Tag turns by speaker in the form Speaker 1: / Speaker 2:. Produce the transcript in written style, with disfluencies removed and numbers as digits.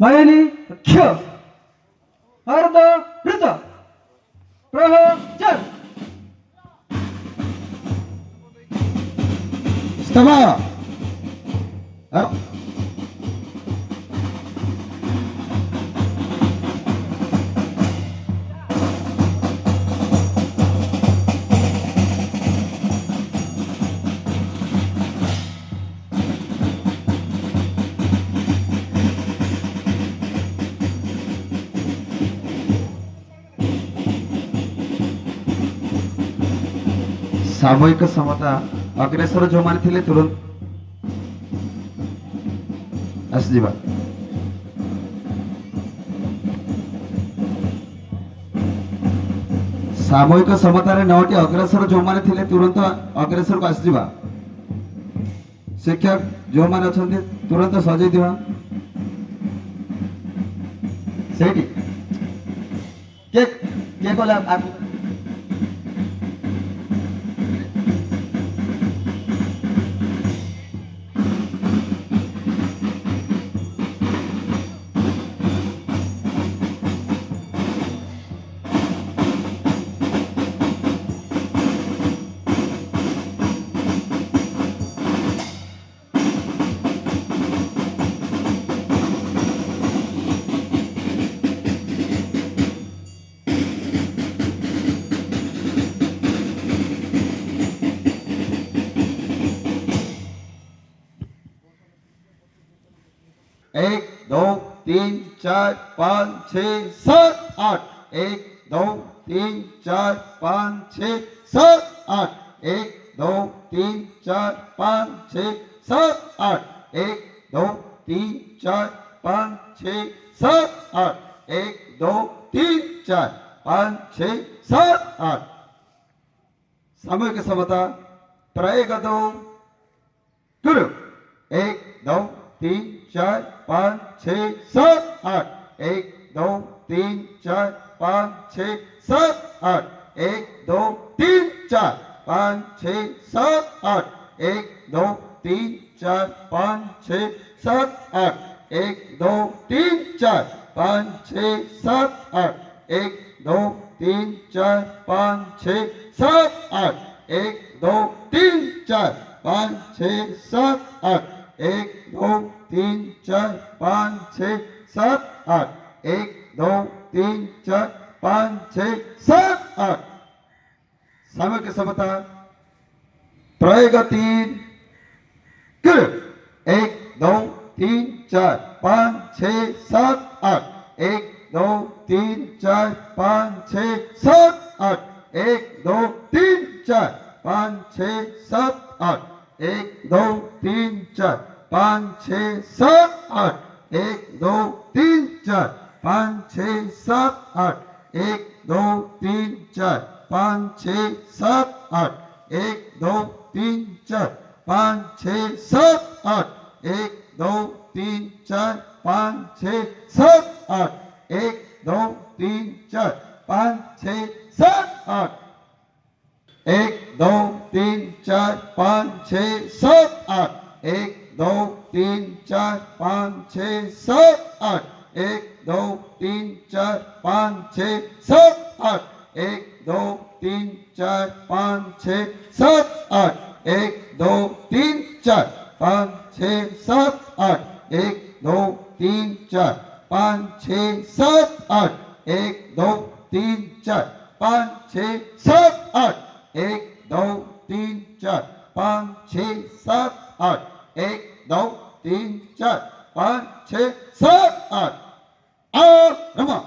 Speaker 1: मयनी क्ष अर्ध वृत प्रहचर
Speaker 2: स्तंभ सामूहिक समता अग्रेसर जोमाने थिले तुरंत आसजिबा सामूहिक समतारे नौटी अग्रेसर जोमाने थिले तुरंत अग्रेसर को आसजिबा शिक्षक जो माने अछंती तुरंत सजै दिबा सेठी के कोला आप एक दो तीन चार पाँच छः सात आठ एक दो तीन चार पाँच छः सात आठ एक दो तीन चार पाँच छः सात आठ एक दो तीन चार पाँच छः सात आठ एक दो तीन चार पाँच छः सात आठ सामूहिक समता प्रयगतो गुरु एक दो तीन चार पाँच छः सात आठ एक दो तीन चार पाँच छः सात आठ एक दो तीन चार पाँच छः सात आठ एक दो तीन चार पाँच छः सात आठ एक दो तीन चार पाँच छः सात आठ एक दो तीन चार पाँच छः सात आठ एक दो तीन चार पाँच छः सात आठ एक दो तीन चार पाँच छः सात आठ एक दो तीन चार पाँच छः सात आठ सामूहिक समता प्रयगतीन कर एक दो तीन चार पाँच छः सात आठ एक दो तीन चार पाँच छः सात आठ एक दो तीन चार पाँच छः सात आठ एक दो तीन चार पाँच छः सात आठ एक दो तीन चार पाँच छः सात आठ एक दो तीन चार पाँच छः सात आठ एक दो तीन चार पाँच छः सात आठ एक दो तीन चार पाँच छः सात आठ एक दो तीन चार पाँच छः सात आठ एक दो तीन चार पाँच छः सात आठ एक दो तीन चार पाँच छः सात आठ एक दो तीन चार पाँच छः सात आठ एक दो तीन चार पाँच छः सात आठ एक दो तीन चार पाँच छः सात आठ एक दो तीन चार पाँच छः सात आठ एक दो तीन चार पाँच छः सात आठ एक दो तीन चार पाँच छः सात आठ एक दो तीन चार पाँच छः सात आठ रमा